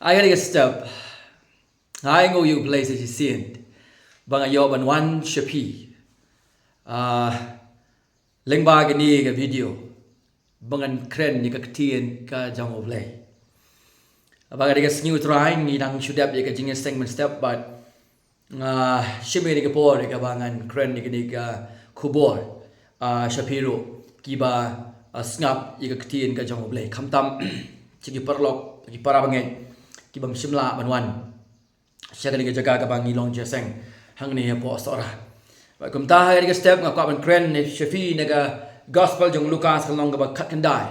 I gotta get step. I know you places you see it. Bang ayo ban one shapi. Leng ba gani ka video. Bangan keren ni ka ketien ka jang oblay. Bang ada ka new trying ni dang shudap ye ka jingin segment step but shime ni ka por ka bangan keren ni ka kubor. Shapiro kiba snap ye ka ketien ka jang oblay. Kamtam cigi perlok ki para bangen. Kibam simla banwan siya kali jaga ka bang ilong jeseng hang ni po sora ba kum ta hari ka step ngak ban kren ni shafi naga gospel jong Lukas kalong ka ba khat kandai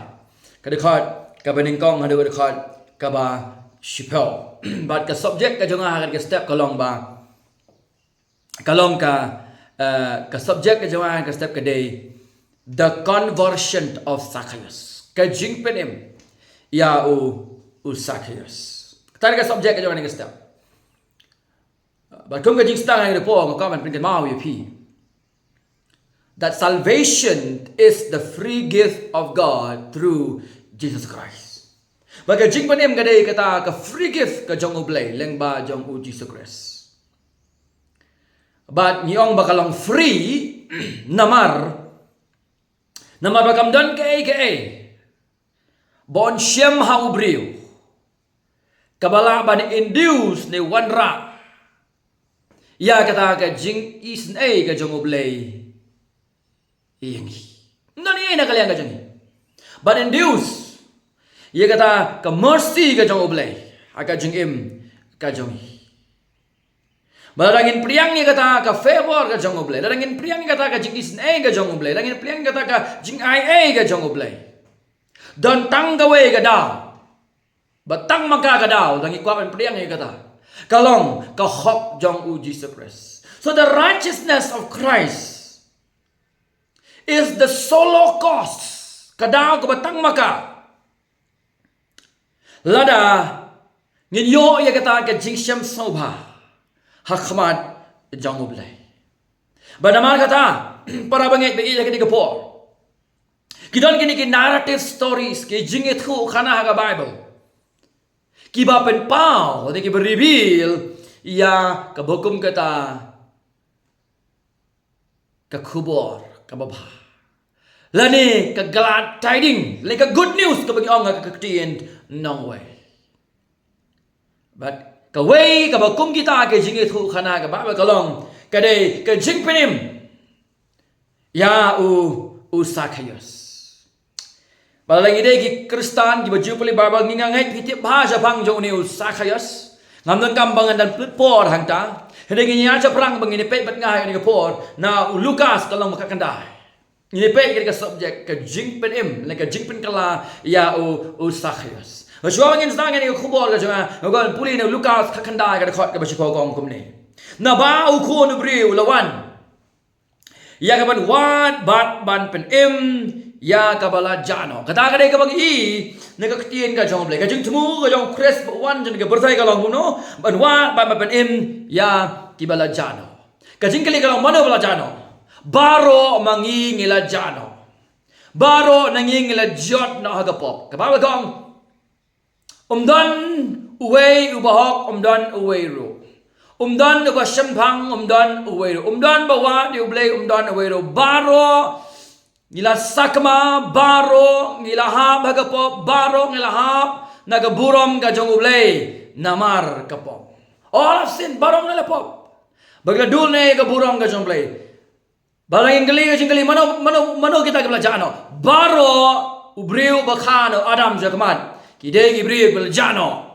ka dekat ka baning kong hadu dekat ka ba shipel but ka subject ka jong hari ka step kalong ba kalong ka subject ka jong hari ka step ka day the conversion of Zacchaeus ka jingpenim ya u Zacchaeus tadi ka subject ka jong hari ka step but kung ka jing stang ang po ang comment printed mau pi that salvation is the free gift of God through Jesus Christ. Baga jing panim ka day kata ka free gift ka jong ublay leng ba jong u Jesus Christ. But niong bakalong free namar bakamdan ka bon siyam ha ubriw kabala ban induce ni wanra ya kata ka jing isn ka jong oblay iyangi nani na kalian ka jong but induce ya kata ka mercy ka jong oblay aka jing ka jong barangin priang ya kata ka favor ka jong oblay barangin priang kata ka jing isn ka jong oblay barangin priang kata ka jing ka jong oblay dan tang gawe ka daw batang maka ka daw dangi kwa priang ya kata kalong kahok jong u Jesus Christ. So the righteousness of Christ is the solo cost. Kadaw kabatang maka. Lada nginyo ya kata ka jingsyam sobha. Hakmat jong ublay. Banaman kata para bangit bagi ya kini kapor. Kidon kini ki narrative stories ki jingit ku kana ha Bible. Kiba pen pau, ki reveal ya kabukum kata kakubor kababha. Lani ka glad tiding, like a good news kabagi ong kakaktian nong way. But kaway kabukum kita ke jingit hu khana ka ba kalong kadai ka jingpenim ya u Zacchaeus. Balang ide ki Kristan ki baju puli Bible ngingangai pitip bahasa pang jong ni Zacchaeus ngamdan kambangan dan por hangta hede ki nya perang bangini pe bat ngai ni por na Lukas kalong makakandai ni pe ki subject ka jingpen le ka jingpen kala ya u Zacchaeus baju ngin stang ni khubor ka janga ngon puli ni Lukas kakandai ka khot ka baju kong kum ni na ba u khu nu briu lawan ya ka ban wat bat ban pen ya kabala jano kata kadai ka bagi nega ketien ka jong blai ka jing temu ka jong kres wan jen ka bersai ka long no ban wa ban ya kibala jano ka jing kali ka long mano bala jano baro mangi ngila jano baro nangi ngila jot na haga pop ka ba gong umdan uwei ubahok umdan uwei ro umdan ba shampang umdan uwei ro umdan bawa di blai umdan uwei ro baro ngila sakma baro ngila hap hagapo baro ngila hap nagaburom ka jong ublay namar kapop all of sin baro ngila pop bagadul ne ka burom ka jong ublay balangin kali mano kita ka jano baro ubriu bakhano adam jakman kidai gibriu bel jano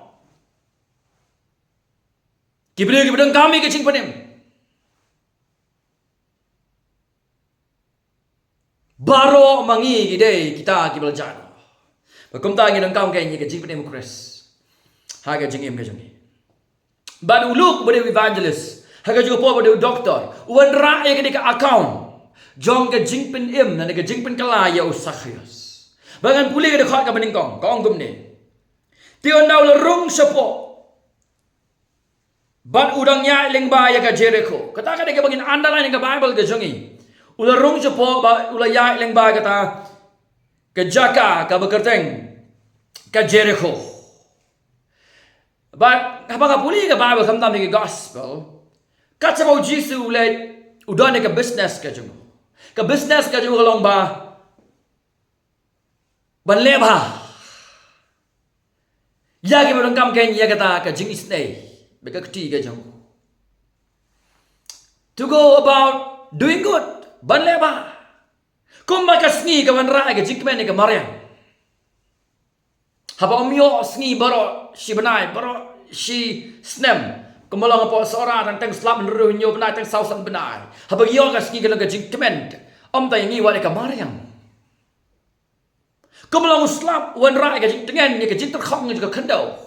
gibriu gibdang kami ke cingpanim baro mangi gidei kita ki belajar. Bakum ta ngi nang kaung kai ni ka jing penem kres. Ha ka jing em ka jing. But look bode evangelist. Ha ka juga po bode doctor. Uan ra ya ka ka account. Jong ka jing pen em na ka jing pen kala ya Zacchaeus. Bangan puli ka dekat ka bening kong. Kong gum ni. Tion daw lerung sepo. But udang ya leng ba ya ka Jericho. Kata ka de ka bangin andalan ka Bible ka jongi. Ula rong jepo ba ula ya leng ba kata ke Jaka ka bekerteng ka Jericho But kapag puli ka Bible kamtam ni gospel, katsabaw Jesus ulit udan ni ka business ka jung. Ka business ka jung kalong ba banleba. Yagi mo kam ken yagata ka jing isnay. Beka kti ka jung. To go about doing good. Banleba. Kung makasngi ka wanra ka jing kmen ni ka Mariam. Haba umyo sngi baro si banay baro si snem kumalong po sora tang tang slap nru nyo banay tang sausan banay haba yo ka sngi ka jing kmen tay ngi wa ka Mariam kumalong slap wan ra ka jing tengen ni ka jing ter khong ni ka khando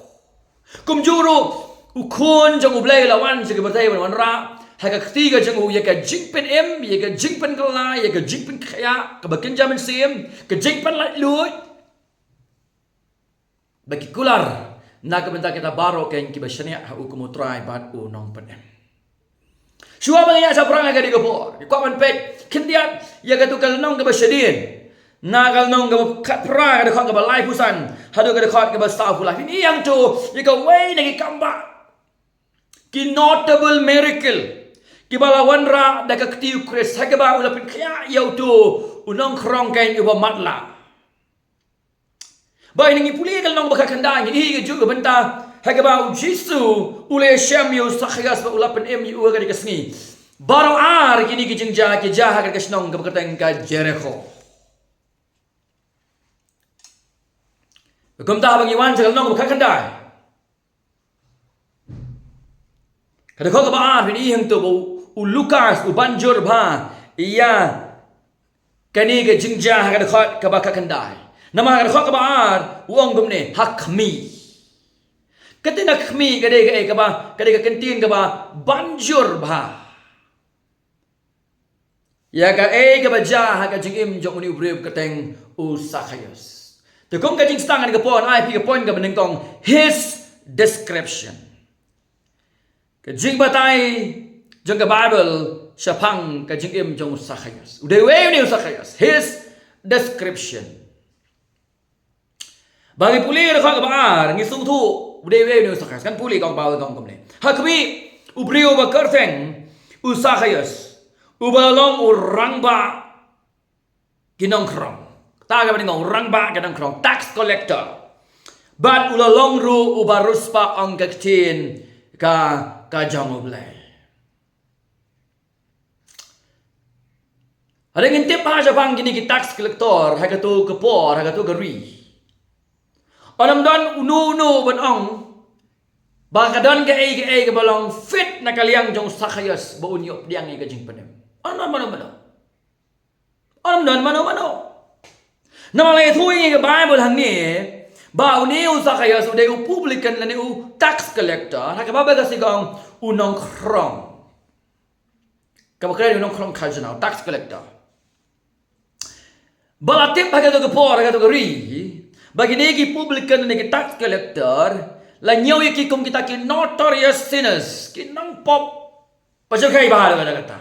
kum juru ukun jang ublay lawan si ka batay wan ra ha ka khti ka jang u ya ka jing pen em ya ka jing pen kala ya ka jing pen khaya ka bakin jaman sim ka jing pen lai lut bagi kular naga kita baro ken kibashania ha ukumutrai bat unong penem shua bangya sa pranga ga digapor ko man pet kindiat ya ga tukal nong ga bashadin nagal nong ga kat pranga ga khong ga balai pusan hadu ga khot ga bastau pula ini yang tu ya ga way na kamba ki notable miracle ki balawan ra da ka ktiu kres ha ga ba ulapin kya yau tu unong krong ken uba matla Baik ni puli kalau nong bakal kandang ini juga benda hagabau Jisu ule Samuel sakhas ba ulapan mu ga dikasni baro ar kini kijing ja ki ja ha ga kasnong ga bakatang ka Jericho kum ta bang iwan kalau nong bakal kandang kada ko ga ba ar ini hang tu u Lukas u banjur ba iya kani ga jingja ha ga khot ka bakal kandang Nama kada khok baar uang gumne hakmi. Katina khmi kade ka kaba kade ka kantin kaba banjur ba. Ya ka ka baja ha ka jingim jong uni ubrib kateng usakayos. Te kong ka jing stangan ka pon ai pi ka pon ka benengkong his description. Ka jing batay jong ka Bible syapang ka jingim jong usakayos. Uday we ni usakayos his description. Bagi puli ada kau kebar, ngisung tu, udah ni usaha kan puli kau bawa kau kemana. Hakbi ubrio bakarteng usahayas, ubalong urang ba kinong krong. Taga bani kau urang ba kinong krong tax collector. Bat ulalong ru ubarus pa ang kaktin ka jang ublay. Ada ngintip pa siya pang gini ki tax collector, hagatu kepor, hagatu geri. Alam don unu banong bakadan ke balong fit na kaliang jong sakayas ba unyop diang ka jing panem. Alam don mano. Namalay thuing ka Bible hang ni ba uni sakayas uday publican la ni tax collector ha ka ba kasi kang unong krong. Kabakay unong krong kajana tax collector. Balatip hagatu ka por hagatu ka ri bagi negi publican negi tax collector la nyawi ki kum kita ki notorious sinners ki nang pop pasal kai bahar kada kata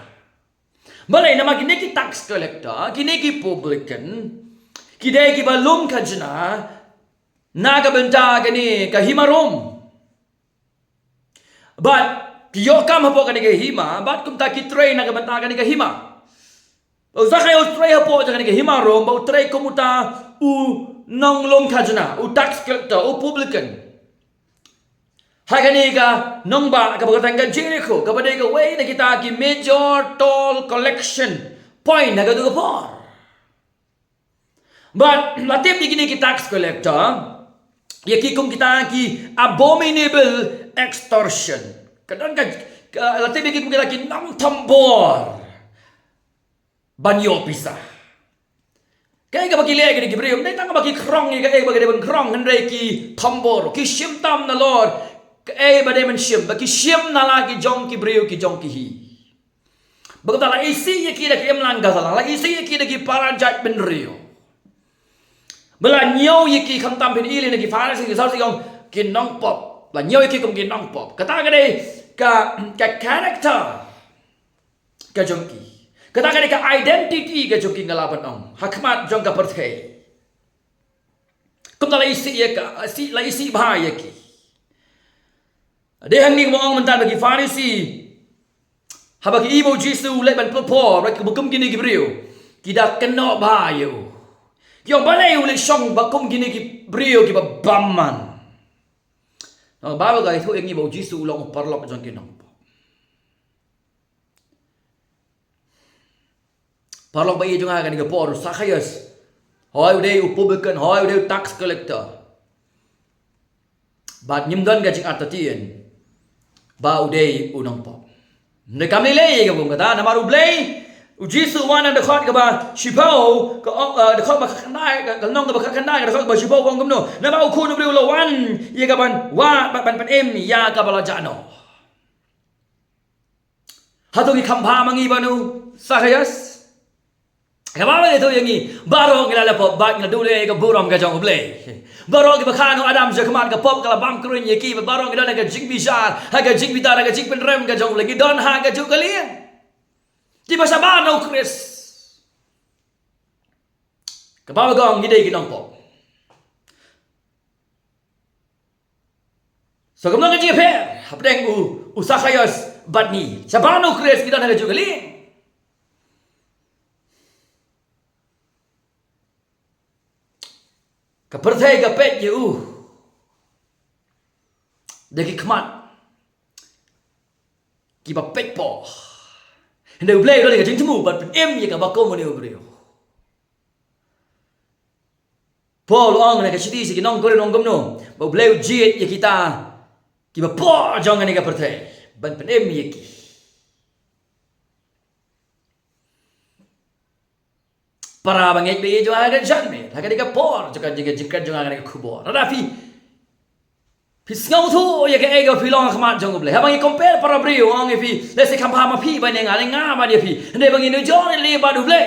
balai nama ki negi tax collector ki negi publican ki dai ki balum kajna naga benta gani ka himarom but ki yokam hapo kani ka hima but kum ta ki train naga benta gani ka hima Uzakay utray hapo kani ka himarom ba utray kumuta nong long kajna u tax collector u publican hagani ka nong ba ka bagatang Jericho ka badai ka way na kita ki major toll collection point na gadu por but latip digini ki tax collector yaki kum kita ki abominable extortion kadang ka latip digini kum kita ki nong tambor banyo pisah Kaya ka bagi lagi ni Gibril, nay tanga bagi krong ni kaya bagi deban krong henry ki tambor, ki shim tam na Lord, kaya ba deban shim, bagi shim na lagi jong Gibril ki jong ki hi. Bagata la isi ya ki da ki emlang gazala, la isi ya ki da ki parajat ben rio. Bala nyaw ya ki kham tam ben ili na ki farasi ki sausi kong ki nong pop, la nyaw ya ki kong ki nong pop. Kata ka de ka character ka jong ki. Katakan ka identity ka joking ngalaban ong hakmat jong ka perthai kum la isi ya ka si la isi bahaya ki Dehang ni mong mentan bagi Farisi. Habagi ibo Jisu lek ban popo rek bukum gini gibriu. Kita kena bayu. Yang balai ulek song bakum gini gibriu ki baman. Nah, bawa gay tu yang ibo Jisu long parlok jang kinong. Parlok bayi jang akan digapor Zacchaeus. Hoi udah publican, hoi udah tax collector. Bat nyimdan gajing atatien. Ba udah unang pop. Nekam nilai ka bung kata namaru blay Jisu wana dekat ka ba shipau ka dekat ba kanai ka nong ka ba kanai ka dekat ba shipau kong gumno na ba ku no blay lawan ye ka ban wa ban em ya ka bala jano hatu ki khampa mangi banu Zacchaeus ka ba ba to yangi baro ngila la pop ba ngila dule ka buram ka jong blay baro ki bakano Adam je kaman ka pop kala bam kruin ye ki baro ngila ka jing bizar ha ka jing bitara ka jing penrem ka jong lagi don ha ka ju kalian di masa bano Chris ka ba gong ngide ki nong pop so kamno ka ji phe hapdeng u Zacchaeus badni sa bano Chris ki don ha ka ju kalian Kepercaya gapet je dagi kemat kiba pet po hende blay do dagi jing temu bat em ye ka bako mo ne obreo Paul ong ne ka chiti si nong kore nong gomno ba blay jit ye kita kiba po jong ne ka percaya ban pen em ye ki para banget be jo aga janme haga diga por joka jikan jo aga kubor rafi pisngau thu ye ke ego filong khmat jong ble habang compare para brio ang fi let's say khampa ma phi ba ne nga ba dia fi ne bangi no jo le ba du ble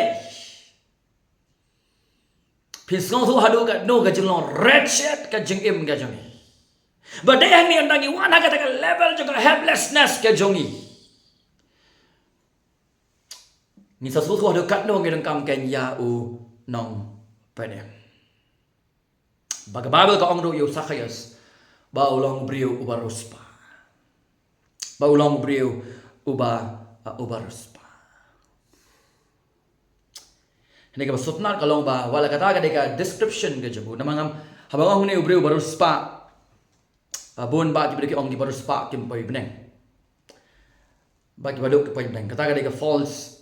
pisngau thu hadu ka no ka jong red shirt ka jing im ka jong ba de hang ni andangi wana ka level jo ka helplessness ka jongi ni sesuatu ada kat no ngedang kam ken ya nong pene bagababa ka ong do yo Zacchaeus ba ulong brio ubaruspa ba ulong brio ubaruspa ini ka sutnar kalong ba wala kata ka deka description ka jabu namangam habang ong ni brio ubaruspa bun ba ki beki ong di baruspa kim pai beneng ba ki baduk pai beneng kata ka deka false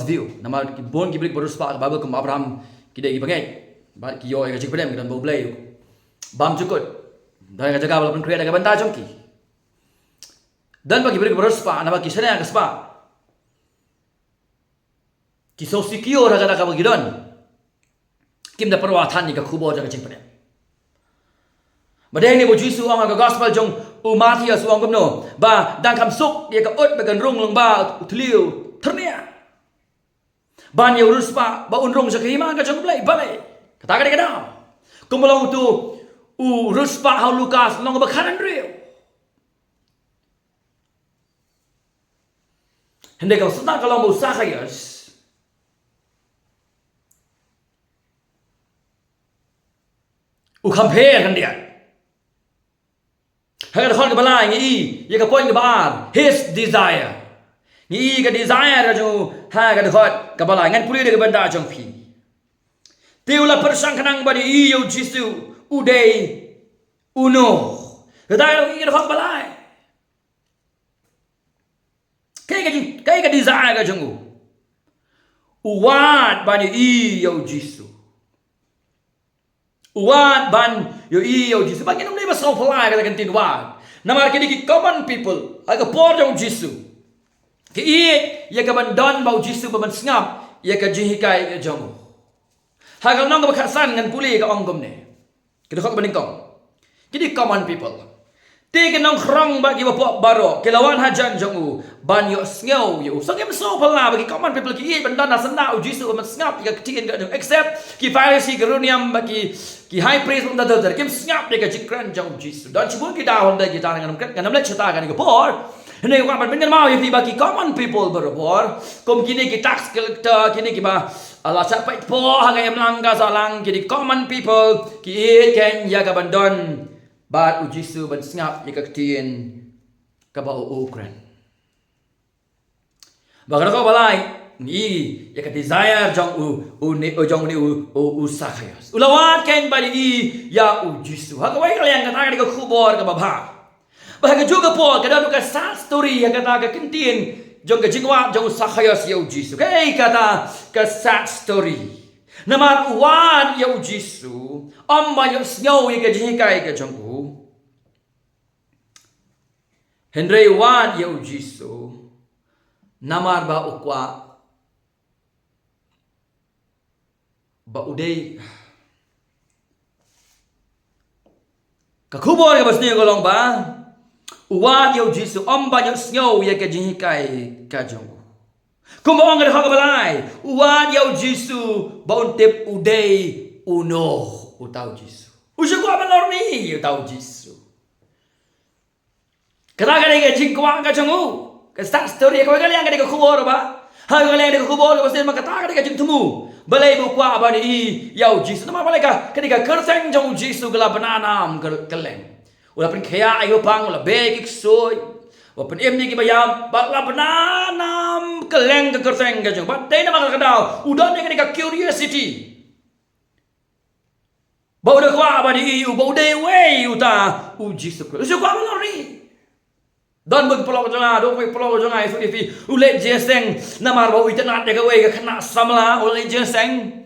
view nama ki bon ki brik baruspa ba kum Abraham ki dei bangai ba ki yo ga jik pedem dan bo blay bam cukut dan ga jaga walaupun kriya daga banta jongki dan bagi brik baruspa nama ki sana ga spa ki so sikio daga daga bagi don kim da perwatan ni ga kubo daga jik pedem badai ni bo Jisu ang ga gospel jong Matius ang gumno ba dang kam suk dia ka ut bagan rung long ba utliu ternia ban ya urus pa ba unrong sa kahima ka jong blay balay kata ka kada kumulong tu urus pa how Lucas long ba kanan rio hende ka suta ka long mo Zacchaeus compare kan dia haga khon ka balay ngi ye ka point ka bar his desire ni ka desire ka jo ha ka dekat ka bala ngan puli de benda jong phi tiula persang kanang badi iyo Jisu udai uno kadai i dekat balai kai ka desire ka jong uwat bani iyo Jisu uwat ban yo iyo Jisu bagi nom leba so palai ka kan tin wat namar kini ki common people aga por jong Jisu ki iit ya ka bandon bau Jisu baman ngap ya ka jihikai ka jong hagal nong ka khasan ngan puli ka ongkom ne ki dokok baningkong kini common people ti ka nong khrong ba ki bapo baro kilawan hajan jong ban yo sngew yo so kem so pala bagi common people ki iit bandon na sanda Jisu baman ngap ya ka tin ka except ki Pharisee garuniam bagi ki high priest unda dar kem ngap ya ka jikran jong Jisu dan chibun ki da honda ki tanang ngam le chata ka ni ko por Hene wa ban dengan mau yepi bagi common people berobor kom kini ki tax collector kini ki ba ala sapai po hanga em langga salang kini common people ki ken ya ga bandon Bat u Jisu ban sngap ye ka tien ka ba Ukraine. Ba ka balai ni ya ka desire jong u Zacchaeus. Ulawat ken bali i ya u Jisu. Ha ka wai kalian kata ka khubor ka baba. Ba ka juga po ka danu ka sa story ya kata ka kentien jong ka jingwa jong Zacchaeus ya u Jisu. Kai kata ka sa story. Naman uwan ya u Jisu. Amma yung snow ya ka jingkai ka jong u. Henry wan ya u Jisu. Namar ba ukwa ba uday kakubor ka basniyo golong ba uwa yaw Jisu amba yung snyo ya ka jihikay ka jong kumaong ka ka balay uwa yaw Jisu ba untip uday uno utaw Jisu usya ko amalor ni utaw Jisu kata ka jingkwa ka jong ka start story ka kalian ka kakubor ba ha kalian ka kakubor ka basniyo makata ka jingtumu balai bu kwa ba ni yau Jisu nama balai ka ketika kerseng jong Jisu gela bananam keleng ula pen khaya ayo pang ula begik soy wa pen em ni ki bayam bakla bananam keleng ke kerseng ka jong ba dei nama ka dau udan ni ketika curiosity bau de kwa ba ni u bau de we uta u Jisu ko su kwa ba ni don bug pulau jonga do we pulau jonga isu ifi ule jeseng namar ba uitanat de ka we ka khana samla ule jeseng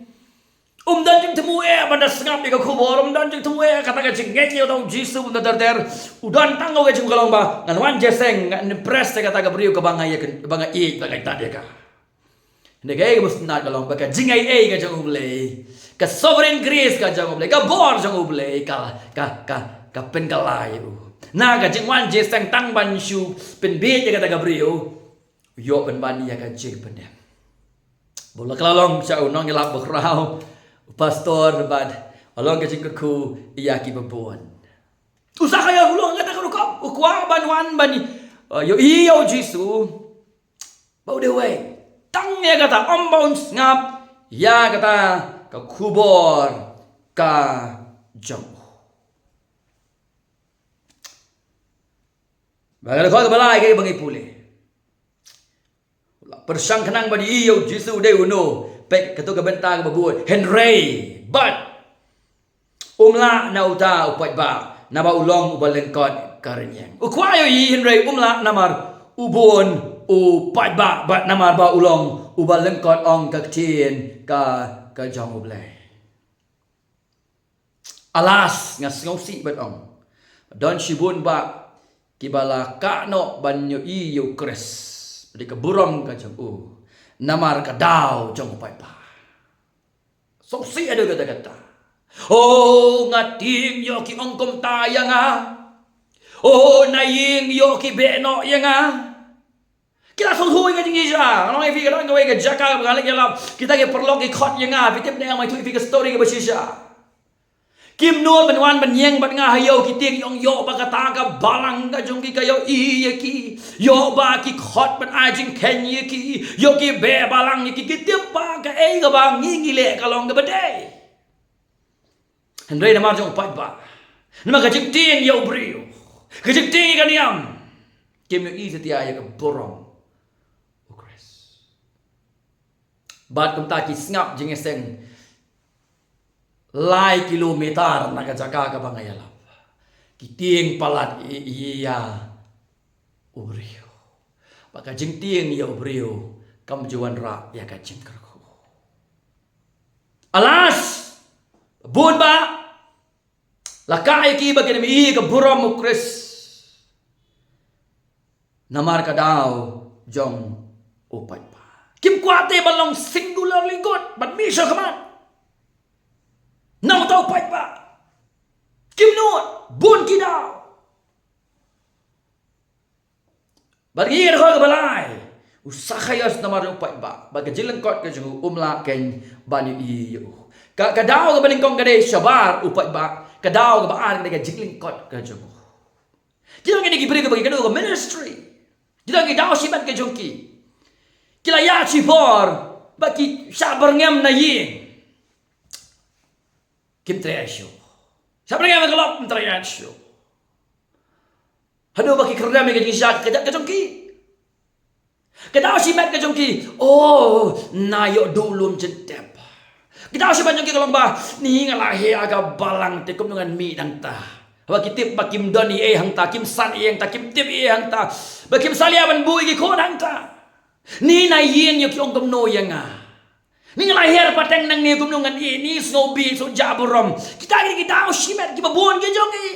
dan jing temu pada sengap de ka khubor dan jing temu kata ka jingek yo tau Jisu unda der udan tanggo ka jing kalong ba ngan wan jeseng ngan press kata ka brio ka banga ya banga i banga ta de ka ne ka mus na kalong ba ka jingai ka jang ule ka sovereign grace ka jang ule ka bor jang ule ka pen kalai naga jingwan jeseng tang ban shu pen be ya kata Gabriel yo pen ban ya ka jing pen dem bola kalalong sa unong ilap bakrao pastor bad along ka jing ku iya ki babon usa kaya ulong ngata ka ko ukwa banwan bani yo iyo Jisu bau de we tang ya kata ombaun ngap ya kata ka kubor ka jong Bagal ko balay kay bangi puli. Persang kanang ba di iyo Jisu de uno pek kato ka benta ka babuot Henry but umla na uta upat ba na ba ulong ubalengkot karenyang. Ukwayo yi Henry umla namar ubon upat ba but namar ba ulong ubalengkot ong kaktien ka jong ublay. Alas nga ngosi bet ong. Don shibun ba kibala kano banyo iyo kres di keburom ka jong namar ka daw jong upai pa so si ada kata oh ngating yo ki ongkom taya nga oh naying yo ki beno ya nga kita song hui ka jing isa ano ngai fi ka ngai ka jaka ka lagi lap kita ke perlo ki khot ya nga pitip ne mai tu fi ka story ka basisha Kim nuan banwan banyeng bat nga hayo kiting yong yo bagata ka balang ka jong ki kayo iya ki yo ba ki khot ban ajing ken ye ki yo ki be balang ye ki kitip pa ka e ka bang ngile ka long ka bade Henry na mar jong pat ba na ka jing ting yo brio ka jing ting ka niam Kim yo i setia ya ka borong ukres bat kum ta ki snap jing eseng lai kilometer naga jaka ka bangayalap kiting palat iya ubrio baka jing ting ya ubrio kam juan ra ya ka jing kerku alas bun ba lakai ki bagin mi ka buram ukres namar ka daw jong upat pa kim kwate balong singular lingkod but mi siya kaman Nang tau pai pa Kim nuot bun ki daw Bagi ka ka balay Zacchaeus namar upai ba baga jilengkot ka jung umla ken bani iyo ka daw ka balingkong kade shabar upai ba ka daw ka baan ka jilengkot ka jung Kita ngene gibri ka bagi ka ministry Kita ngi daw sibat ka jung ki Kila ya chibor baki sabar ngem na yin Kim triasyo. Sabi nga magalop ng triasyo. Hado baki kerdam ke jing syak kejak ke jongki. Kedau si met ke jongki. Oh, nayo dulum jedep. Kedau si banjongki kalau bah ni ngalahi aga balang tekum dengan mi dang ta. Wa kitip bakim doni hang ta kim san hang ta kim tip hang ta. Bakim salia ban bui ki ko dang ta. Ni na yin yo ki ong kom no yang a. Ni ngalahi pateng nang ni kum dengan ni snobi so jaburom. Kita si met ki babon ke jongki.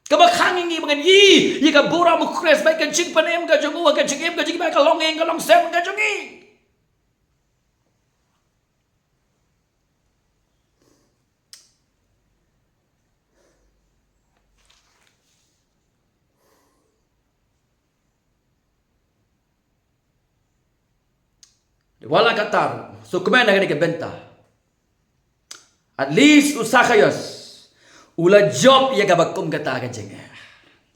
Kabakangin ni bagan yi ka bora mo kres bay kan ching panem ka jongu ka chingem ka ching bay ka longeng ka long sem ka jongi. Wala katar so kumena ka benta. At least usakayos. Ula job ya gabakum kata ka jeng.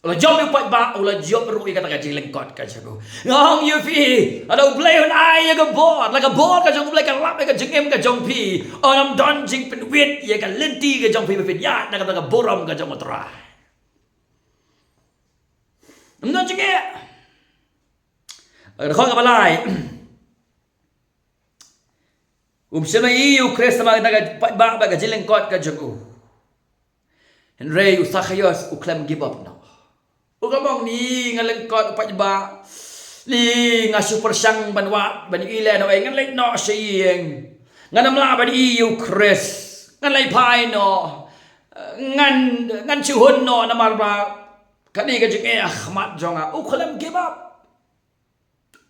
Ula job yu pat ba ula job ru kata ka jeng lengkot ka jago. Ngong yu fi ada play on ai ya ga board like a board ka jong play ka lap ka jeng em ka jong pi. Onam don jing pen wit ya ka lenti ka jong pi fit ya na ka boram ka jong motra. Nam jeng ya. Ada khong ka balai. Sema iu kres sama ka pat ba ka jeng lengkot ka jago. Henry usakayos uklam give up no. Ukamong ni ngalengkot upat ba. Li nga super sang banwa ban ile no ngan lay no siyeng. Ngan amla ban iu Chris. Ngan lay pai no. Ngan chuhun no namar ba. Kani ka jing Ahmad jonga uklam give up.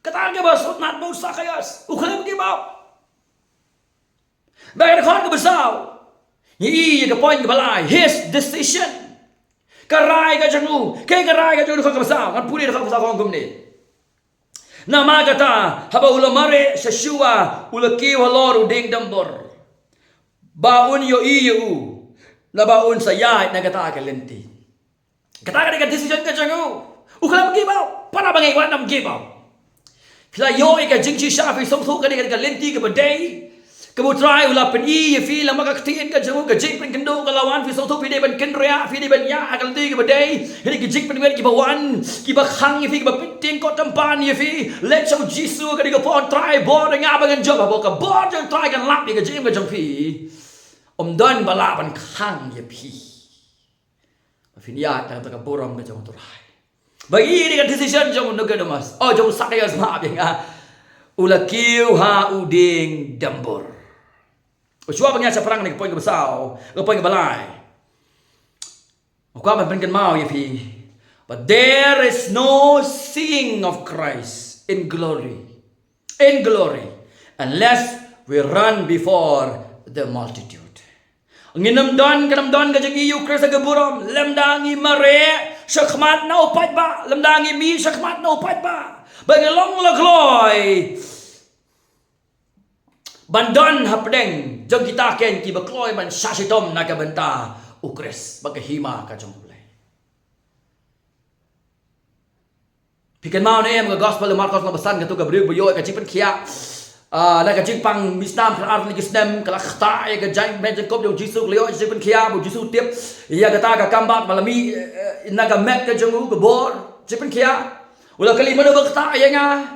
Kata ke ba sunat ba usakayos uklam give up. Ba ka ka besaw. Yi ka point ka balai his decision. Karai ka jangu, kay karai ka jangu ka basa, kan puli ka basa kong gumni. Na magata haba ulo mare sa shua ulo kiw halor uding dambor. Baun yo iyo na baun sa yai na kata ka lenti. Kata ka decision ka jangu. Ukala give out, para bangay wala nam give out. Kila yo ka jingchi shafi song thu ka lenti ka baday. Kamu try ulah pen i fi la maka ktiin ka jamu ka jing pen kendo ka lawan fi so tu fi de ban kendrea fi de ban ya akal ti ka badai hini ki jing pen ki bawan ki ba khang fi ki ba piting ko tampan fi let so jisu ka di ka pon try bor nga ba ngan job ba ka bor jang try kan lap ka jing ka jang fi don bala ban khang fi fin ya ta ka boram ka jang try bagi ni ka decision jang no ka mas oh jang sakayas ma nga ulah kiu ha uding dambor. Uswa bangya sa perang ni poin ke besar, ke poin ke balai. Aku aman pengen mau ya fi. But there is no seeing of Christ in glory, unless we run before the multitude. Nginam don ka jangi yu Christ ka buram, lemdangi mare, syakmat na upat ba, lemdangi mi syakmat na upat ba. Bagi long lagloy. Bandon hapdeng jong kita ken ki bakloy man sasitom na kabenta ukres bagahima ka jong play. Pikan mau ne em gospel Marcos na basan ka tu gabriel boyo ka chipen kia na ka chipang misnam khar ni kisnem kala khta ka jang ben kop jong jisu leo chipen kia bo jisu tip ya kata ka kambat malami na ka met ka jong ka bor chipen kia ulah kali mana bakta ya nga.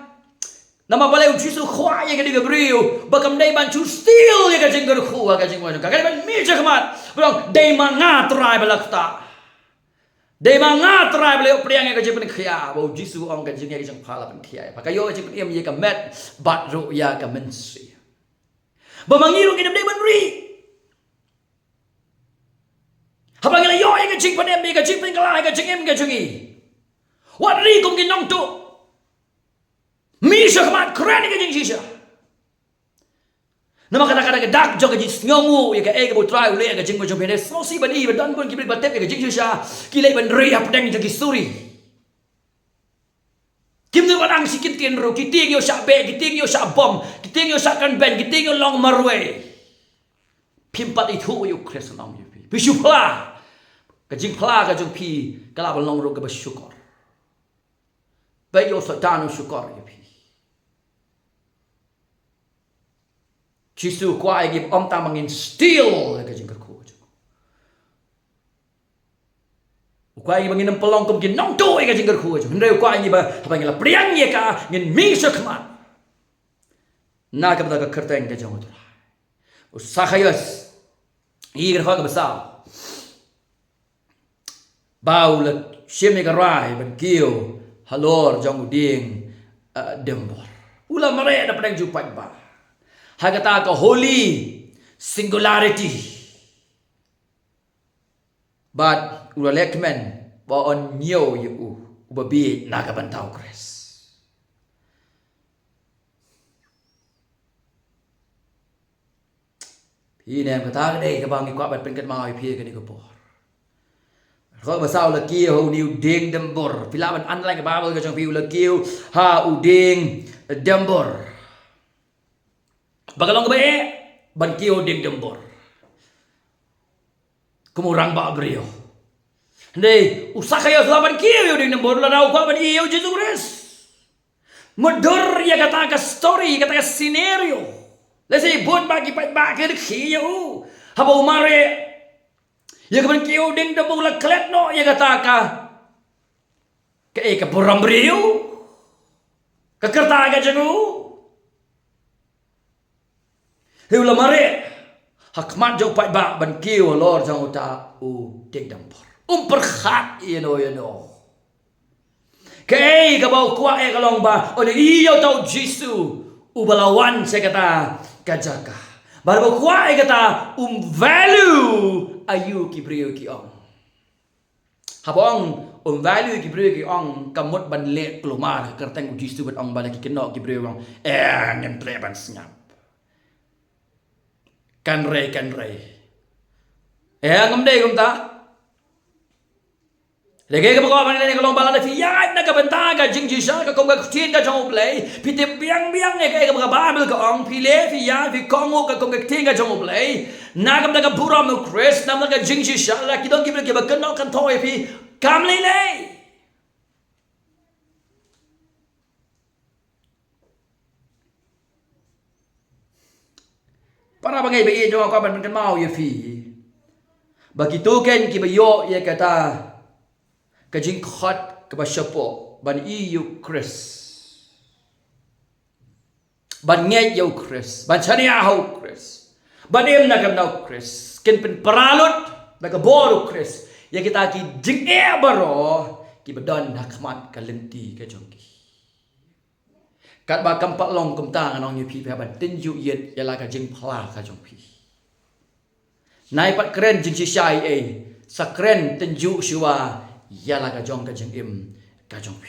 Nama balai ujisu khwa ye ka di gabriel bakam dai ban chu still ye ka jing ka khwa ka jing wa ka ban mi chakmat bro dai ma nga trai balakta dai ma nga trai bale priang ye ka jing pen khia bo jisu ong ka jing ye ka jing phala pen khia pakayo jing pen em ye ka met bat ro ya ka mensi ba mangiru ki dai ban ri habang yo ye ka jing pen em ye ka jing pen kala ka jing em ka jingi wat ri kong ki nong tu Misha kamat keren ke jing shisha. Nama kata-kata dak jong ke jing sngongu ya ke ege bo try ule ke jing bo jong pene so si ban i ban pun kibrik batep ke jing shisha kilai ban ri ap deng jong suri. Kim tu ban ang sikit tien ru kiting yo sha be kiting yo sha bom kiting yo sha kan ben kiting yo long marwe. Pimpat itu yo kres nam yo pi. Bisu pla. Ke jing pla ke jong pi kala ban long ru ke bersyukur. Baik yo satanu syukur yo pi. Jisu kuai gib om ta mangin still ka jing ku. Ukwa ingi bangin pelong kum gin nong tu ka jingger khu jo. Ndre ukwa ingi ba habang la priang ye ka ngin mi shakman. Na ka bada ka kerteng ka jong tra. Usakayos. Iger kha ka basal. Bau la shime ka rai ban kio halor jong ding dembor. Ula mare da pedang jupat ba. Hagata ka holy singularity. But ula lekmen ba on nyo yu ubabi nakabantao kres. Pi nem kata đây ka bang ikwa bat pen kat mai pi ka ni ko por. Kho ba sao la kiu ho niu ding dembor. Pila ban an lai ka babel ka jong pi ula kiu ha u ding dembor. Bagalong ka ba ban kiu ding dembor. Kumurang ba brio. Hindi, usakaya sa ban kiyo ding nambor la daw kwa ban iyo Jesus. Modur ya kata ka story, kata ka scenario. Let's say bon bagi pat ba ka kiyo. Haba umare. Ya ban kiyo ding nambor la klet no ya kata ka. Ka buram brio. Ka kerta ka jangu. Hiula mare. Hakmat jauh pat ba ban kiyo lor jang uta u ding nambor. Perkhat you know. Kay kabaw kuwa kalong ba o iyo tau Jisu ubalawan saya kata kajaka. Baru kuwa kata value ayu kibriyo ki ong. Habong value kibriyo ki ong kamot ban le klumar kerteng Jisu bat ong balaki kenok kibriyo ong ngem treban senyap. Kan rei. Ngem dei kum ta. Lagi ka mga kanila ni kalong bala na fiyay na kabanta ka jing jisa ka kung kaktin ka jong ublay piti biang ni ka mga babel ka ang pile fiyay fi kongo ka kung kaktin ka jong ublay nagam na ka buram no Chris nam na ka jing jisa la kidong kibla kiba kanok kan toy fi kamlilay. Para bangay ba iyo ang kaban kan mau ya fi begitu kan kiba yo ya kata kajing khot ke basyapo ban iu Chris ban ngai yo Chris ban chania ho Chris ban em na kam nau Chris ken pen paralut na ka boru Chris ya kita ki jing baro ki badon hakmat ka lenti ka jongki kat ba kam pa long kum ta nong yu pi ban tin yu yet ya la ka jing phla ka jongpi nai pat kren jing si shai sakren tin yu shiwa yala ka jong ka jeng im ka jong pi.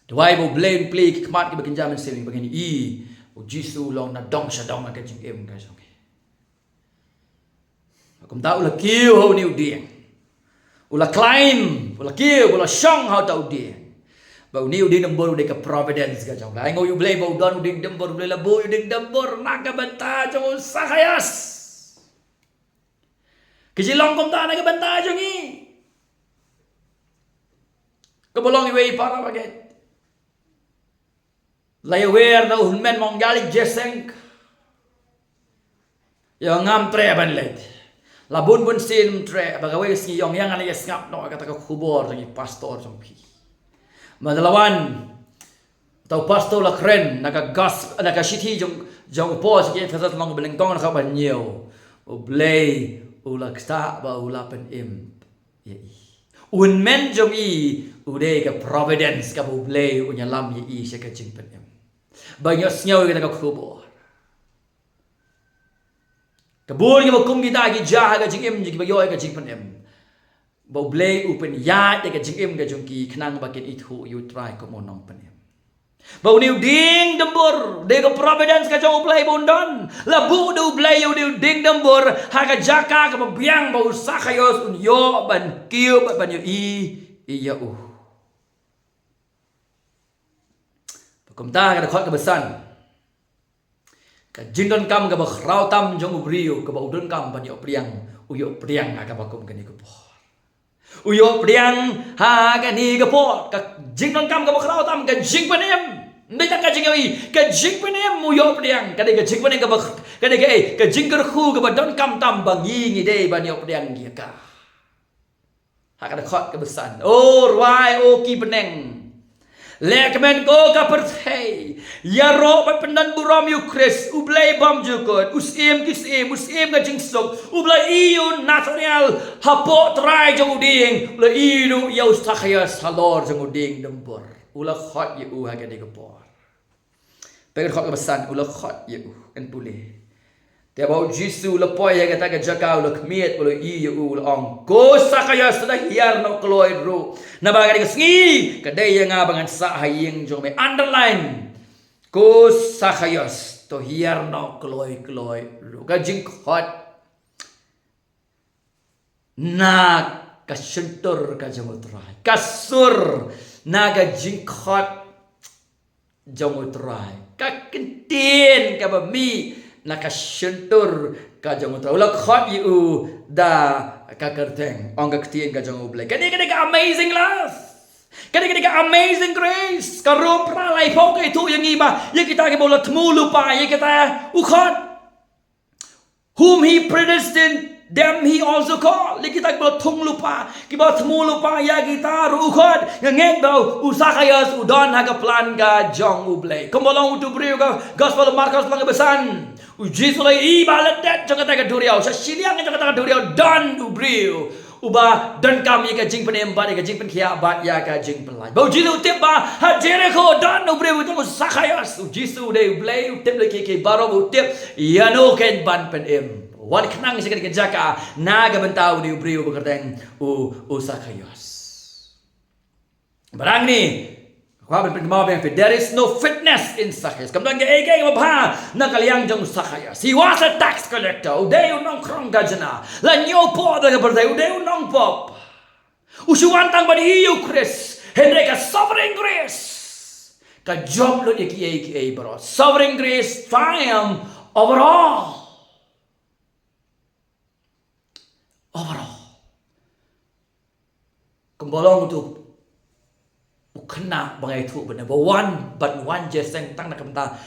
Dwai bo blame play ki kmat ki bakin jaman seling bagini o Jisu long na dong sha dong ka jeng im ka jong. Akum ta ula kiu ho niu ding. Ula climb, ula kiu, ula shong how tau ding. Ba niu ding dembor de ka providence ka jong. Ai ngo yu blame bo don ding dembor blay la bo yu ding dembor na ka banta jong sakayas. Kejilong kum ta na kabanta jong i. Kabolong iway para baget. Layawer na uhunmen mong galig jeseng. Yung ngam tre ban let. Labun bun sin tre bagaway si yung yang anay ngap no kata ka kubor jong pastor jong pi. Madalawan tau pastor la kren nakagas nakashiti jong po sige fasat long belengtong na ka banyo. Oblay ula ksta ba ula pen im ye un men jong i ude ka providence ka bublay unya lam ye i se ka jing pen im banyo snyaw ka ka kubo kabur ye kum kita gi jah ka jing im ji ba yo ka jing pen im bublay upen ya ka jing im ka jong ki khnang ba ken ithu you try ko monong pen im bau niu ding dembor de ka providence ka jong play bondon la bu du play you ding dembor ha ka jaka ka biang bau sakayos un yo ban kiu ban yo iya pakum ta ka khot ka besan ka jindon kam ka ba khrau tam jong ubrio ka ba udon kam ban yo priang uyo priang ka pakum ka ni ko uyo priang ha ka ni ka po ka jingnon kam ka bakrao tam ka jing panem ndai ta ka jing ai ka jing panem uyo priang ka dei ka jing panem Kada ke jingker khu ke badon kam tam bangi ngi dei ban yok diang dia ka. Hak ada khot ke besan. Oh ruai o ki beneng. Lek men ko ka perthei. Ya ro ba pendan buram yu kris ublai bam jukot usim ka jingsok ublai iu natural hapo trai jong uding ublai iu ya Zacchaeus halor jong uding dembor. Ula khot yu ha ke de por. Pengen khot ke besan ula khot yu en pulih. Dia bau Jisu lepoi yang kata ke jakau le kemiet bolo iu ul ong. Ko Zacchaeus dah hiar no kloi ru. Na bagai ke sengi kedai yang abangan sa haying jong me underline. Ko Zacchaeus to hiar no kloi ru. Ka jing khot na ka sentur ka jong utrai. Kasur na ka jing khot jong utrai. Ka kentin ka bami naka sentur ka jong utrai. Ulah khot yu da ka kerteng ong ka ketien ka jong ublai. Kani ka amazing love. Kani ka amazing grace. Ka rom pralai po ka itu yang iba. Ya kita ke bola temu lupa. Ya kita ukhot. Whom he predestined, them he also called. Ya kita ke bola tung lupa. Kita temu lupa ya kita ukhot. Ngek daw Zacchaeus udon ha ka plan ka jong ublai. Kumbolong utu beriu ka Gospel of Markus lang besan. Uji sulai iba ledet jong kata duriau. Sa siliang jong kata duriau dan ubriu. Uba dan kami ka jing penembat ka jing penkhia bat ya ka jing pelai. Bau jilu tiba ha Jericho dan ubriu tu Zacchaeus. Uji su de ublai utip le ke baro utip ya no ken ban penem. Wan kenang sikit ke jaka naga bentau di ubriu bekerteng Zacchaeus. Barang ni there is no fitness in Zacchaeus. Kemudian ke mabha na kaliang jong Zacchaeus. He was a tax collector. Uday unong krong gajana. La nyo po da berday uday unong pop. Usuan tang badi iu Chris. Henry ka sovereign grace. Ka job lo iki bro. Sovereign grace triumph over all. Overall. Kembolong tu kena bangai tu benar. Ban one jeseng tang nak kata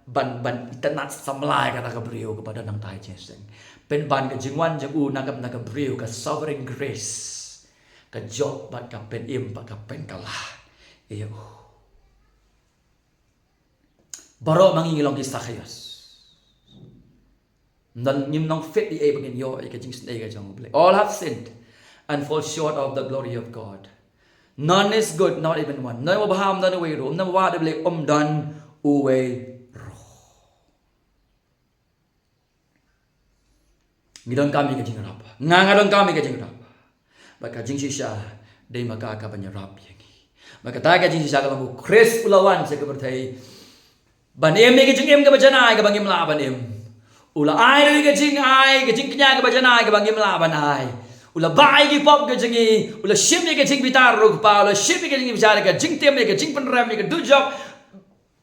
ban internet samlai kata beliau kepada nang tai jeseng. Pen ban ke jingwan jeng nak beliau ke sovereign grace. Ke job bat ka pen im bat ka pen kalah. Iyo. Baru mangingilong ki Zacchaeus. Dan nim nong fit di bagin yo ke jing snai ka jong blai. All have sinned and fall short of the glory of God. None is good, not even one. None baham dan uwe ro. None wade blik dan uwe ro. Ngidon kami ke jing rap. Ngangadon kami ke jing rap. Baka jing sisa dei maka ka banyarap yangi. Maka ta ke jing sisa kalau Chris ulawan sa kebertai. Ban em ni ke jing em ke bajanai ke bangim la ban em. Ula ai ni ke jing kenya ke bajanai ke bangim la ban ai. Ula bai ki pop ke jingi, ula ship ni ke jing bitar ruk pa, ula ship ni ke jing bicara ke jing tem ni ke jing penram ni ke dujok,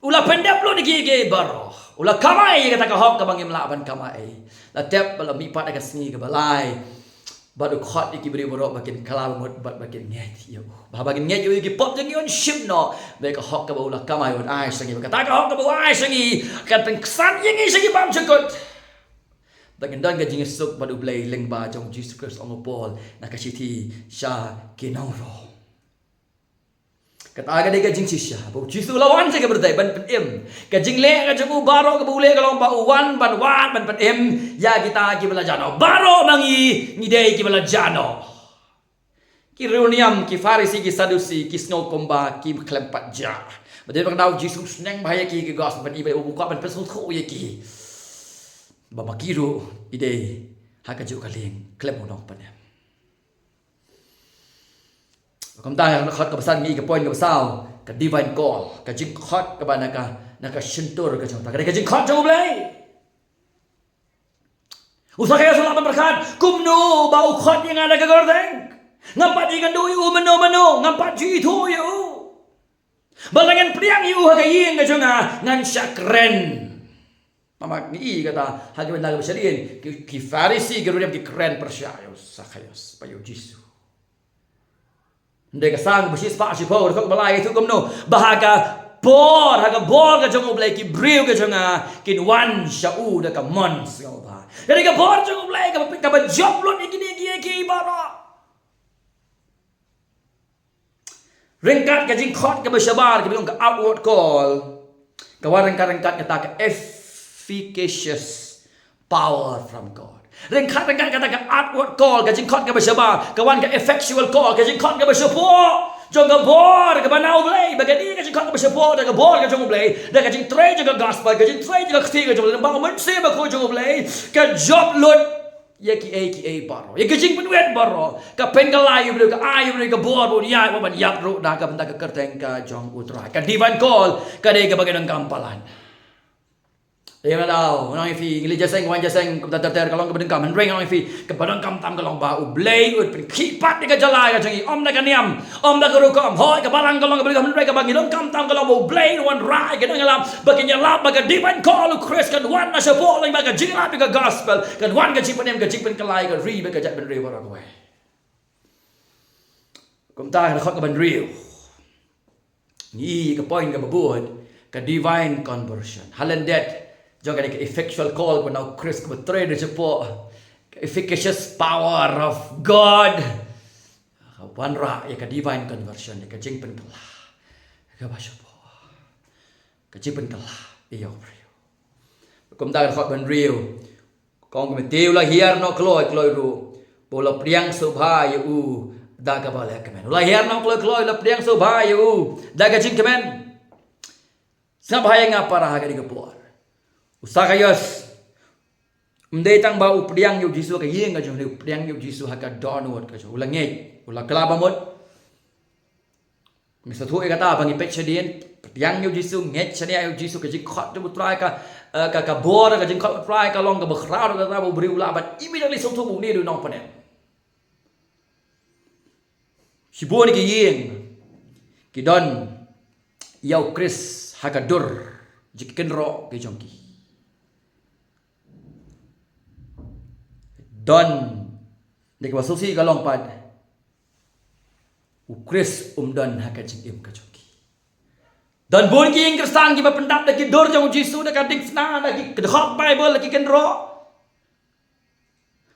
ula pendap lo ni ke baro, ula kamai ke tak hok ke bangim laban kamai, la tep bala mi pat ke sini ke balai, badu khot ni ki beri baro bakin kalam mut bat bakin nget yo, bah bakin nget yo ki pop jingi on ship no, be ke hok ke ula kamai on ai sangi, ke tak hok ke ai sangi, kan pen kesan jingi sangi bam cekut. Dagan gajing esok badu blay lengba jong Jesus Christ ong Paul nakasiti siya kinongro. Kataga de gajing sisya, bu Jesus lawan sa kaberdai ban penem. Gajing le gajing baro ka bule ka lomba uwan ban penem ya kita ki bala jano. Baro mangi ngidei ki bala jano. Ki reuniam ki Farisi ki Sadusi ki snow komba ki klempat ja. Badai bang daw Jesus neng bahaya ki gas ban ibai buka ban pesul ko ye ki. Bama kiru ide hakajuk kaling klem monong panem. Kam ta nak khat ka pesan ngi ka point ka pasau ka divine call ka jing khat ka bana ka naka sentur ka jong ta ka jing khat jong blai. Usahaya sulapan berkat kumno bau khat yang ada ka gordeng. Ngampat ikan dui mano ngampat ji tu yu. Balangan priang yu ha ka ying ka jonga ngan syakren. Mamak ni kata hakim laga besalin ki Farisi gerudiam ki keren persyaya Zacchaeus payo Jisu. Ndai ka sang besis pa si por kok balai tu komno bahaga bor haga bor ka jong oblay ki breu ka jonga kin wan shau da ka mons ka ba jadi ka bor jong oblay ka ba job lot iki ki bara rengkat ka jing khot ka ba shabar ka biong ka outward call ka rengkat ka ta ka efficacious power from God rengkat kata ka outward call ka jing khot ka ba shabar ka wan ka effectual call ka jing khot ka ba shapo jong ka bor ka ba now blay bagadi ka jing khot ka ba shapo da ka bor ka jong blay da ka jing tray jong ka gospel ka jing tray jong ka khti ka jong ba man se ba ko jong blay ka job lot ya ki a baro ya kajing penwet baro ka pen ka layu bro ka ayu bro ka bor bro ya ba ban yap ro da ka benda ka kerteng ka jong utra ka divine call ka de ka bagian gampalan ya madau nang fi ngili jaseng wan jaseng ka ter kalong ka bedeng kam ring nang fi ka badang kam tam kalong ba u blay ut pen khipat ni ka jalai ka jangi om da ka niam om da ka ru kam hoi ka balang kalong ka bedeng kam ring ka bagi dong kam tam kalong ba blay wan rai ka nang lam bagi nyalap baga divine call Chris kan wan na support lang baga jingap ka gospel kan wan ka jipen ka lai ka ri ba ka jat ben ri ba ko kum ta ka khot ka ben ri ni ka point ka babud ka divine conversion halendet jong ka effectual call ko now Chris ko trade sa po efficacious power of God wan ra ya ka divine conversion ya ka jing pen kala ka ba syo po ka jing pen kala iyo prio kum ta khot ben rio kong ko tiu la hiar no kloi ru bola priang subha yu da ka ba la ka men la hiar no kloi la priang subha yu da ka jing ka men sabhay nga para ha ka di ka po usakayos tang ba upriang yu jisu ka yeng ka jong upriang yu jisu ha ka donward ka jong ulangej ula klaba mot misa thu ka ta bangi pek chadien yang yu jisu ngej chania yu jisu ka jing khot tu try ka bor ka jing khot try ka long ka bakhrau ka ta bu bri ula but immediately so thu bu ni du nong panen si bo ni ki yeng ki don yau Chris ha ka dur jiken ro ki jong ki don dek wa sosi ka long pad u Chris don ha ka jing im ka joki don bon ki ing kristan ki ba pendap da ki dor jong jisu da ka ding sna da ki khot bible da ki ken ro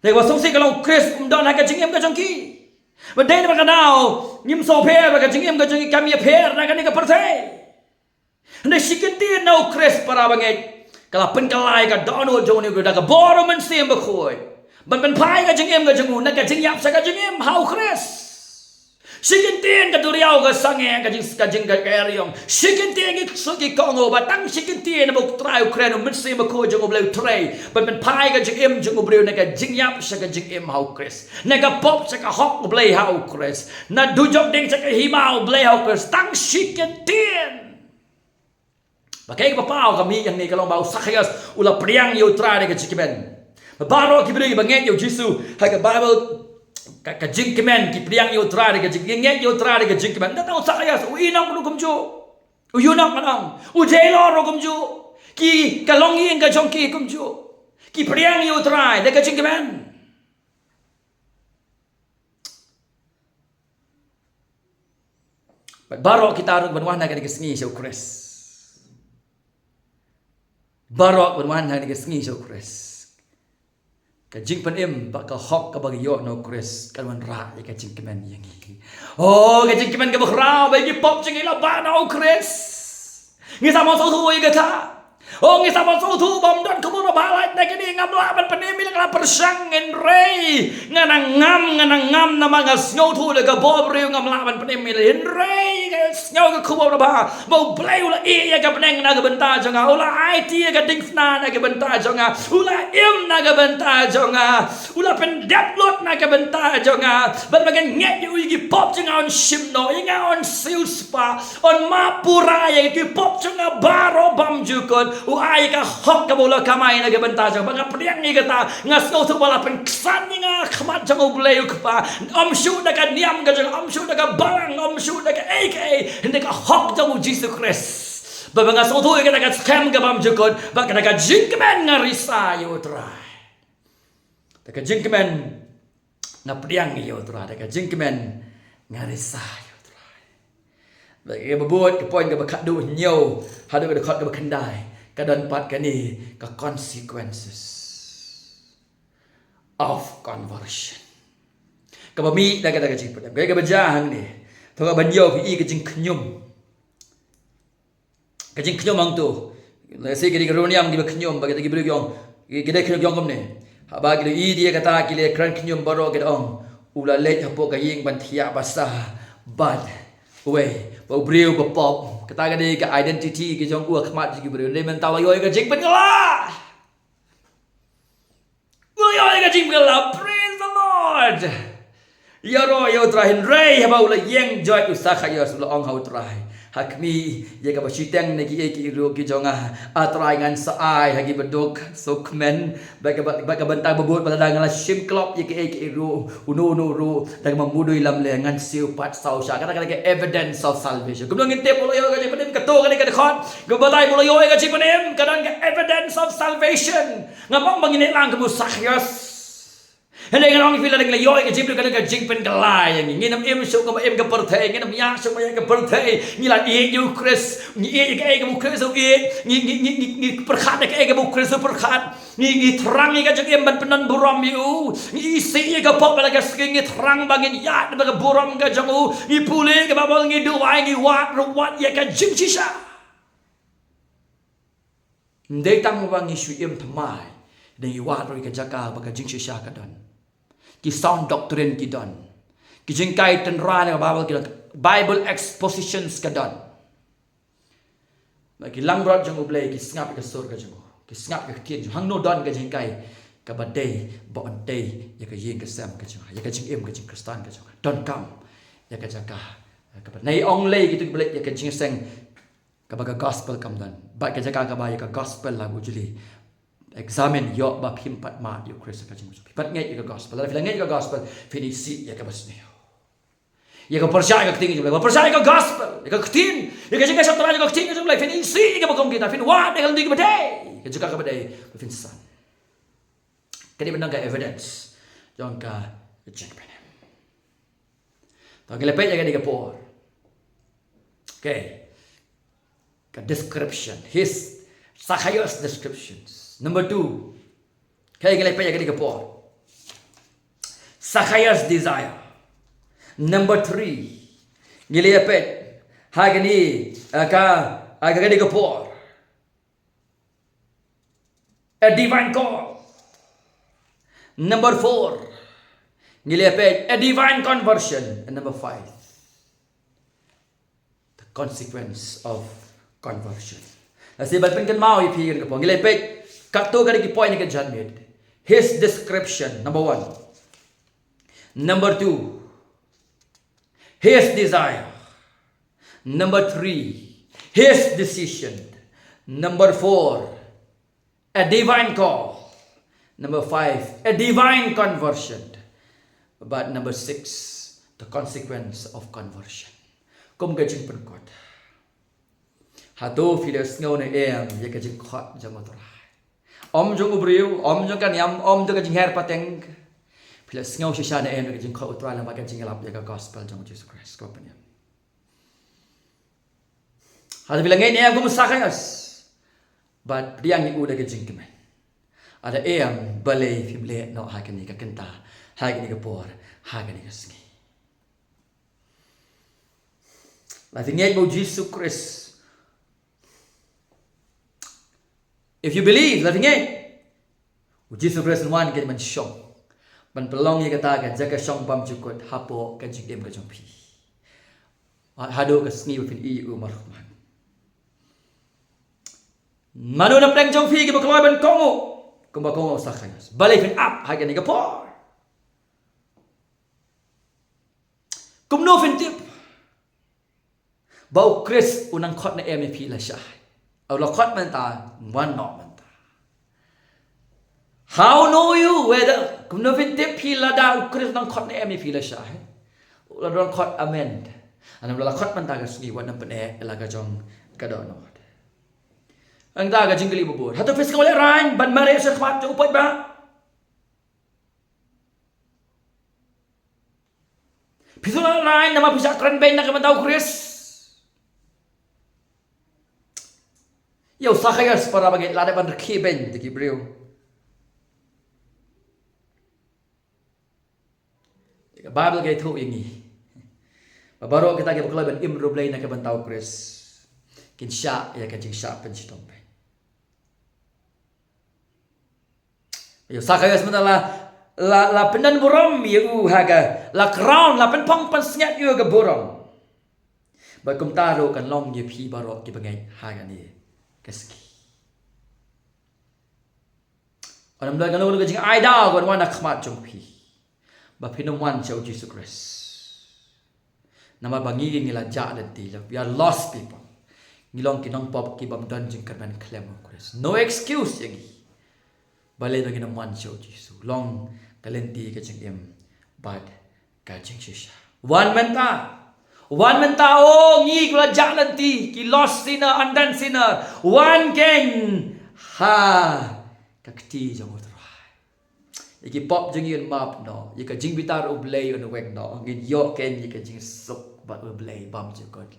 dek wa sosi ka long Chris don ha ka jing im ka jong ki ba dei ba ka dau nim so phe ba ka jing im ka jong ki kam ye phe na ka ni ka perse ne sikenti no Chris para bangai kala pen kalai ka dono jong ni da ka boro men sim ba khoi ban ban phai ka jing em ka jing u na ka jing yap sa ka jing em hau Chris sikintin ka duriao ka sange ka jing ka eriong sikintin ki so ki kongo ba tang sikintin na bok trai Ukraine mit se ma ko jing obleu trai ban ban phai ka jing em jing obleu na ka jing yap sa ka jing em hau Chris na ka pop sa ka hok obleu hau Chris na du jok ding sa ka himau obleu hau Chris tang sikintin bakai ka pau ka mi yang ni kalong bau sakhayas ula priang yu trai ka jikiben baro ki bri banget yo jisu ha ka bible ka jing kemen ki priang yo tra de ka jing nget yo tra de ka jing kemen ta sa ya u inang ru kum ju u yunang manang u jelo ro kum ju ki ka long yin ka jong ki kum ju ki priang yo tra de ka jing kemen baro kita ru banwan na ka de sngi so Chris baro banwan na de sngi so Chris ka jing pen em ba ka hok ka bagi yo no Chris kan wan ra ka jing kemen yang hi oh ka jing kemen ka bakhrau ba gi pop jing ila ba no Chris ngi sa mo so thu i ka tha oh ngi sa mo so thu bom don ko mo ba lai na ka ni ngam la ban pen em la persang en rei ngana ngam na mga snow thu le ka bob riu ngam la ban pen em en rei ka snow ka khu ba ba bo play ula e ya ka peneng na ka benta janga ula IT ka ding sna na ka benta janga ula em na ka benta janga ula pen download na ka benta janga ban bagan nget yu gi pop janga on shim no inga on sil spa on mapura ya ki pop janga baro bam jukon u ai ka hok ka bola kamai na ka benta janga banga priang ni ka ta ngas no tu bola pen ksan nga khmat janga bleu ka pa om shu da ka niam ka janga om shu da ka barang om shu da ka AK hindi ka hok janga Jesus Christ babanga so tu ka ka scam ka bam jukon ba ka jing kemen nga risa yu try ka jing kemen nga priang yu try ka jing kemen nga risa yu try cái buat cái point cái bakat du nhiều hadu cái khot cái bakandai cái dan pat cái ni cái consequences of conversion cái bami dah kata kecil pada cái berjahan ni thôi cái banyo cái cái jing kenyum cái jing kenyum ang tu nasi cái roniam di kenyum bagi tagi beri yong cái dai kenyum yong kom ni haba cái dia kata kile kran kenyum baro cái ong ula lek hapo cái ying ban thia basah bad way bau beriu bepop kata cái cái identity cái jong ua khmat cái beriu nên mình tahu yo cái jing pengelah yo cái jing pengelah praise the Lord ya ro yo trahin rei habau la yeng joy usaha yo sulah ong hau trai hakmi ye ka basiteng ne ki ro ki jonga atrai ngan saai hagi bedok sokmen ba ka bantang bebut pada ngan sim klop ye ki ro uno ro dag mamudui lam le ngan siu pat sau sha kata ke evidence of salvation kumno nginte polo yo ka jepenim kato ka ka khot go balai polo yo ka jepenim kadang ke evidence of salvation ngapang mangine lang ke musahyas Hendak orang fila dengan yoy ke jiplu kadang jing pen galai yang ni nam em so kam em ke perthai ni nam ya so mai ke perthai ni la e you Chris ni e ke mu Chris so e ni perkhat ke mu Chris so perkhat ni terang ni ka jeng em ban penan buram you ni isi ke pop la ke sking ni terang bangin ya ba ke buram ke jeng u ni pule ke ba bang ni duai ni wat ya ke jing shisha ndai tang bang ni shu em thamai ni wat ro ke jaka ba ke jing shisha ka dan ki sound doctrine ki don ki jingkai ten ra ne Bible expositions ka don ki lang brat jang ublei ki snap ka sur ka jang ki snap ka tien hang no don ka jingkai ka badai bo on day ya ka yeng ka sam ka jang ya ka jing em ka jing kristan ka jang don kam ya ka jaka ka nei ong lei ki tu blek ya ka jing seng ka ba gospel kam don ba ka jaka ka ba ya ka gospel la bujuli examine yo ba phim pat ma yo Chris ka jing pat ngai ka gospel la ngai ka gospel finisi ya ka basne ya ka percaya ka ting jumlah percaya ka gospel ya ka tin ya ka jing ka satra ka ting jumlah finisi ka bakom kita fin wa de ka ling badai ka juga ka badai fin san kani benang ka evidence jong ka jing pen ta ke lepe ya ka ni ka por okay ka description his Zacchaeus descriptions. Number 2, kaya gilay pa yagani ka po. Zacchaeus desire. Number 3, gilay pa hagani agagani ka po. A divine call. Number 4, gilay pa a divine conversion. And number 5, the consequence of conversion. Nasi balpen kan mau ipi kan kapong gilay pek kato kali ki point kan John made his description number 1, number 2 his desire, number 3 his decision, number 4 a divine call, number 5 a divine conversion, but number 6 the consequence of conversion. Kum gajing penkot hatu filas ngau ne em ya ka jing khot jang otrai om jong ubriu om jong kan yam om jong ka jing her pateng filas ngau shisha ne em ka jing khot otrai la ba ka jing lap ya ka gospel jong Jesus Christ ko panya hatu bilang ne em ko Zacchaeus but priang ni uda ka jing kemen ada em balai fimle no ha kan ni ka kenta ha kan ni ka por ha kan ni ka sngi la tingay mo Jesus Christ. If you believe, letting it, Jesus Christ one get man shong, man pelong ye kata kan jaga shong pam cukut hapo kan jingem ka jompi, hado ka sni within EU marhman. Manu na pleng jompi ke bakloy ban kongo, kumba kongo Zacchaeus, balik fin up hagan ni ka por, kumno fin tip, bau Chris unang khot na MEP la syah. Au la khot man ta one no man ta how know you whether kum no fin tip hi la da Chris nang khot ne mi fi la sha la don khot amen anam la khot man ta ga sni wan nam pene la ga jong ka do no ang da ga jingli bubur hatu fis ko le ran ban mare se khmat jo upot ba pisula ran nama bisa keren ben na ka man Chris Yo Zacchaeus para bagi lada ban kiben di Gibril. Bible gay thu yang ni. Baru kita ke kelab im rublay na ke bantau Chris. Kin sya ya ke jing sya pen sitom pe. Yo Zacchaeus la penan buram yu haga la crown la pen pong pan snyat yu ga buram. Ba kum taro kan long ye phi barok ki bangai haga ni keski. Orang dah kalau lu jing ai dah kon wan nak khmat jong phi. Ba phinam wan chau Jesus Christ. Nama bangi ngila ja dan ti we are lost people. Ngilong kinong pop ki bam don jing kan ban claim Christ. No excuse yang balai bagi nam wan chau Jesus. Long kalenti ke jing em bad ka jing shisha. One menta oh ngi kula ja dan ti ki lost sinner undone sinner. One gang ha kakti jong utrai. Iki pop jing yun map no. Ika jing bitar ublay on wek no. Ngin yo ken ika jing sok ba ublay bam jukot.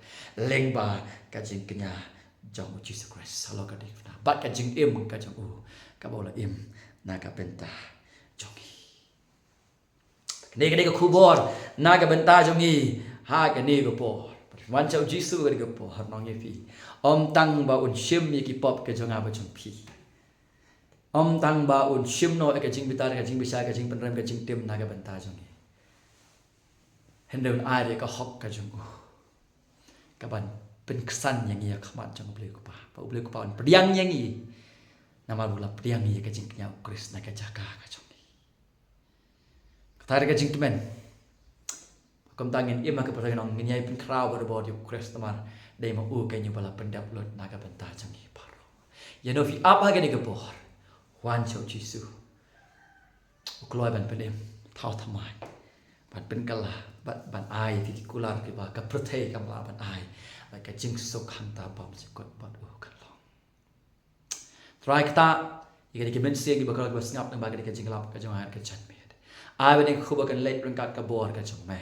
Leng ba ka jing kenya jong Jesus Christ. Halo ka dik na. Bat ka jing im ka jong ka bola im na ka penta jongi. Ni ka kubor na ka benta jongi. Ha ka ni ka por. Wan chau Jesus ka ka por nong ye pi. Om tang ba un shim iki pop ka jong ba jong pi. Om tang ba un shim no ka jing bitar ka jing bisa ka jing penrem ka jing tim na ka benta jongi. Hendak ai ka hok ka jong ka ban pen kesan yang ia khmat jong beli ku pa beli ku pa on priang yang i nama bula priang ia ka jing nya Chris na ka jaka ka jong ka ka jing temen kom tangin ima ka pa nong ngai pen kraw ba bo yu Chris tamar dei ma ka nyu bala pen download na ka benta jong i paro ya no fi apa ka ni ka por wan chau jisu ukloi ban pedem thau thamai ban pen kala ban ai ti kular ki ba ka protei kam la ban ai ba ka jing sok hanta bam sikot bat kan long try kata ika ki men se ki ba ka snap nang ba ka jing lap ka jong ai ka chat me ai ban ku ba kan late rang ka bor ka jong me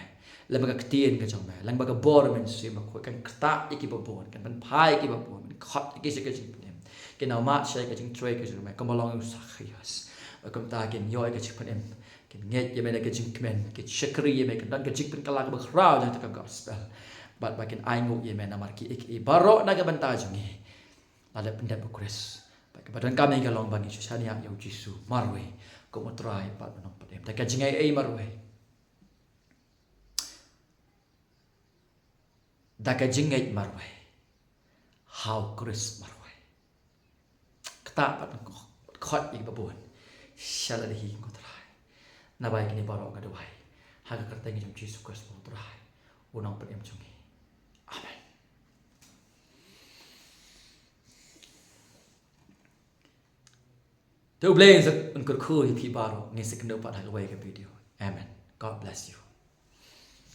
la ba ka tien ka jong me lang ba ka bor men se ma ko kan kata iki ba bor kan ban pai ki ba bor khot iki se ka jing nem ki na ma se ka jing tray ka jong me ka malong sa khias ba kam ta kin yo ka chik panem nget ye mena ke jing kmen ke shakri ye me kan ke jing pen kala ke khraw jang ta gospel bat bakin ai ngu ye mena marki ik i baro na ke banta jungi ala pendat bu Chris bak badan kami ke long bangi susania ya jisu marwe ko motrai pat menong padem ta ke jing ai marwe da ke jing ai marwe how Chris marwe kata pat khot ik babon shala hi ko na baik ini baru agak doai. Haga kerta ini jom Jesus Kristus terakhir. Unang pedem jungi. Amen. Tu blame untuk kurku hipi baru ni sekendau pada haga baik video. Amen. God bless you.